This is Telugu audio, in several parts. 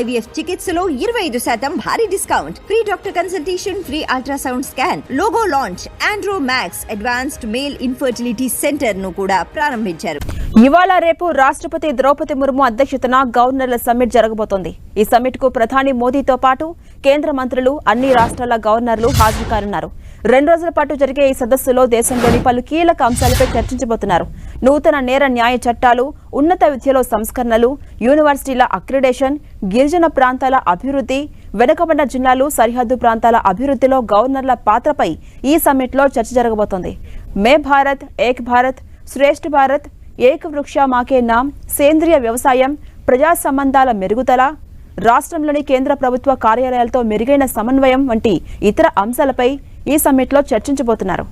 IVF చికిత్సలో 25% భారీ discount, free doctor consultation, free ultrasound scan, logo launch, Andro max advanced male infertility centre ను కూడా ప్రారంభించారు. ఇవాళ రేపు రాష్ట్రపతి ద్రౌపది ముర్ము అధ్యక్షతన గవర్నర్ల సమ్మిట్ జరగబోతోంది. ఈ సమ్మిట్ కు ప్రధాని మోదీతో పాటు కేంద్ర మంత్రులు, అన్ని రాష్ట్రాల గవర్నర్లు హాజరు కానున్నారు. 2 రోజుల పాటు జరిగే ఈ సదస్సులో దేశంలోని పలు కీలక అంశాలపై చర్చించబోతున్నారు. నూతన నేర న్యాయ చట్టాలు, ఉన్నత విద్యలో సంస్కరణలు, యూనివర్సిటీల అక్రిడేషన్, గిరిజన ప్రాంతాల అభివృద్ధి, వెనుకబడిన జిల్లాలు, సరిహద్దు ప్రాంతాల అభివృద్ధిలో గవర్నర్ల పాత్రపై ఈ సమ్మిట్లో చర్చ జరగబోతోంది. మే భారత్, ఏక్ భారత్, శ్రేష్ఠ భారత్, ఏక వృక్ష మాకే నామ్, సేంద్రియ వ్యవసాయం, ప్రజా సంబంధాల మెరుగుదల, రాష్ట్రంలోని కేంద్ర ప్రభుత్వ కార్యాలయాలతో మెరుగైన సమన్వయం వంటి ఇతర అంశాలపై ఈ సమ్మిట్లో చర్చించబోతున్నారు.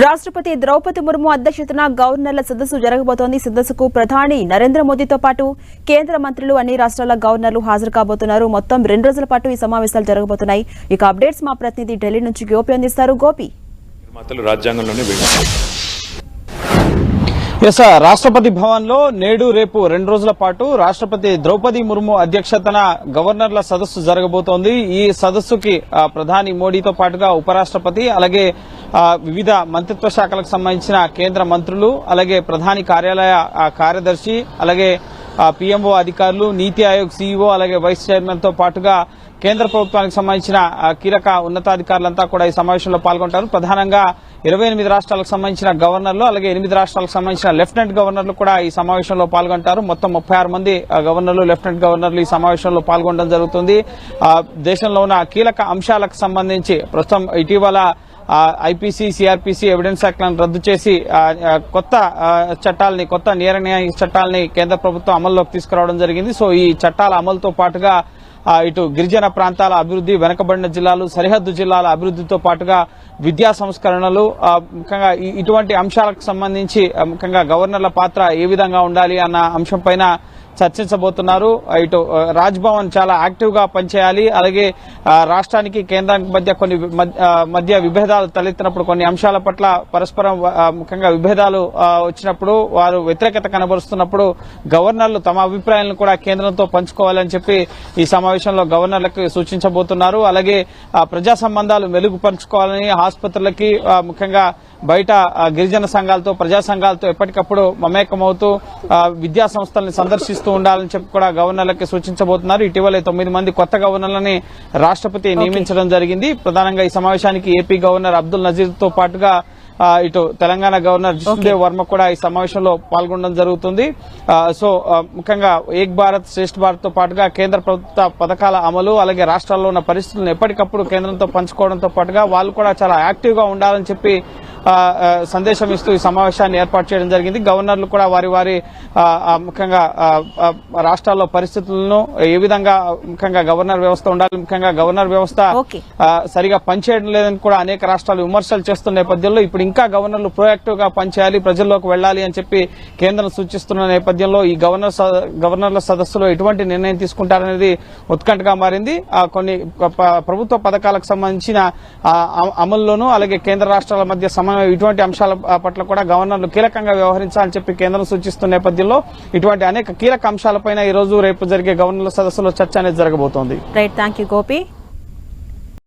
రాష్ట్రపతి ద్రౌపది ముర్ము అధ్యక్షతన గవర్నర్ల సదస్సు జరగబోతోంది. సదస్సుకు ప్రధాని నరేంద్ర మోదీతో పాటు కేంద్ర మంత్రులు, అన్ని రాష్ట్రాల గవర్నర్లు హాజరు కాబోతున్నారు. మొత్తం 2 రోజుల పాటు ఈ సమావేశాలు జరగబోతున్నాయి. ఇక అప్డేట్స్ మా ప్రతినిధి ఢిల్లీ నుంచి గోపి అందిస్తారు. గోపి, రాష్ట్రపతి భవన్ లో నేడు రేపు 2 రోజుల పాటు రాష్ట్రపతి ద్రౌపది ముర్ము అధ్యక్షతన గవర్నర్ల సదస్సు జరగబోతోంది. ఈ సదస్సుకి ప్రధాని మోడీతో పాటుగా ఉపరాష్ట్రపతి, అలాగే వివిధ మంత్రిత్వ శాఖలకు సంబంధించిన కేంద్ర మంత్రులు, అలాగే ప్రధాని కార్యాలయ కార్యదర్శి, అలాగే పీఎంఓ అధికారులు, నీతి ఆయోగ్ సీఈఓ, అలాగే వైస్ చైర్మన్ తో పాటుగా కేంద్ర ప్రభుత్వానికి సంబంధించిన కీలక ఉన్నతాధికారులంతా కూడా ఈ సమావేశంలో పాల్గొంటారు. ప్రధానంగా 28 రాష్ట్రాలకు సంబంధించిన గవర్నర్లు, అలాగే 8 రాష్ట్రాలకు సంబంధించిన లెఫ్టినెంట్ గవర్నర్లు కూడా ఈ సమావేశంలో పాల్గొంటారు. మొత్తం 36 మంది గవర్నర్లు, లెఫ్టినెంట్ గవర్నర్లు ఈ సమావేశంలో పాల్గొనడం జరుగుతుంది. దేశంలో ఉన్న కీలక అంశాలకు సంబంధించి ప్రస్తుతం ఇటీవల ఐపీసీ, సిఆర్పీసీ ఎవిడెన్స్ యాక్ట్లను రద్దు చేసి కొత్త చట్టాలని, కొత్త నేర న్యాయ చట్టాలని కేంద్ర ప్రభుత్వం అమల్లోకి తీసుకురావడం జరిగింది. సో ఈ చట్టాల అమలుతో పాటుగా ఇటు గిరిజన ప్రాంతాల అభివృద్ధి, వెనుకబడిన జిల్లాలు, సరిహద్దు జిల్లాల అభివృద్ధితో పాటుగా విద్యా సంస్కరణలు, ముఖ్యంగా ఇటువంటి అంశాలకు సంబంధించి ముఖ్యంగా గవర్నర్ల పాత్ర ఏ విధంగా ఉండాలి అన్న అంశంపైన చర్చించబోతున్నారు. ఇటు రాజ్ భవన్ చాలా యాక్టివ్ గా పనిచేయాలి, అలాగే రాష్ట్రానికి కేంద్రానికి మధ్య విభేదాలు తలెత్తినప్పుడు, కొన్ని అంశాల పట్ల పరస్పరం ముఖ్యంగా విభేదాలు వచ్చినప్పుడు, వారు వ్యతిరేకత కనబరుస్తున్నప్పుడు గవర్నర్లు తమ అభిప్రాయాలను కూడా కేంద్రంతో పంచుకోవాలని చెప్పి ఈ సమావేశంలో గవర్నర్లకు సూచించబోతున్నారు. అలాగే ప్రజా సంబంధాలు మెరుగుపరుచుకోవాలని, ఆసుపత్రులకి ముఖ్యంగా బయట గిరిజన సంఘాలతో, ప్రజా సంఘాలతో ఎప్పటికప్పుడు మమేకమవుతూ విద్యా సంస్థలను సందర్శిస్తూ ఉండాలని చెప్పి కూడా గవర్నర్లకి సూచించబోతున్నారు. ఇటీవలే 9 మంది కొత్త గవర్నర్లని రాష్ట్రపతి నియమించడం జరిగింది. ప్రధానంగా ఈ సమావేశానికి ఏపీ గవర్నర్ అబ్దుల్ నజీర్ తో పాటుగా ఇటు తెలంగాణ గవర్నర్ జిష్ణుదేవ్ వర్మ కూడా ఈ సమావేశంలో పాల్గొనడం జరుగుతుంది. సో ముఖ్యంగా ఏక్ భారత్, శ్రేష్ఠ భారత్ తో పాటుగా కేంద్ర ప్రభుత్వ పథకాల అమలు, అలాగే రాష్ట్రాల్లో ఉన్న పరిస్థితులను ఎప్పటికప్పుడు కేంద్రంతో పంచుకోవడంతో పాటుగా వాళ్ళు కూడా చాలా యాక్టివ్ గా ఉండాలని చెప్పి సందేశం ఇస్తూ ఈ సమావేశాన్ని ఏర్పాటు చేయడం జరిగింది. గవర్నర్లు కూడా వారి ముఖ్యంగా రాష్ట్రాల్లో పరిస్థితులను ఏ విధంగా ముఖ్యంగా గవర్నర్ వ్యవస్థ ఉండాలి, ముఖ్యంగా గవర్నర్ వ్యవస్థ సరిగా పనిచేయడం లేదని కూడా అనేక రాష్ట్రాలు విమర్శలు చేస్తున్న నేపథ్యంలో ఇప్పుడు ఇంకా గవర్నర్లు ప్రొయాక్టివ్ గా పనిచేయాలి, ప్రజల్లోకి వెళ్లాలి అని చెప్పి కేంద్రం సూచిస్తున్న నేపథ్యంలో ఈ గవర్నర్ల సదస్సులో ఎటువంటి నిర్ణయం తీసుకుంటారనేది ఉత్కంఠగా మారింది. కొన్ని ప్రభుత్వ పథకాలకు సంబంధించిన అమల్లోనూ, అలాగే కేంద్ర రాష్ట్రాల మధ్య ఇటువంటి అంశాల పట్ల కూడా గవర్నర్లు కీలకంగా వ్యవహరించాలని చెప్పి కేంద్రం సూచిస్తున్న నేపథ్యంలో ఇటువంటి అనేక కీలక అంశాలపైన ఈ రోజు రేపు జరిగే గవర్నర్ల సదస్సులో చర్చ అనేది జరగబోతోంది. Right, thank you Gopi.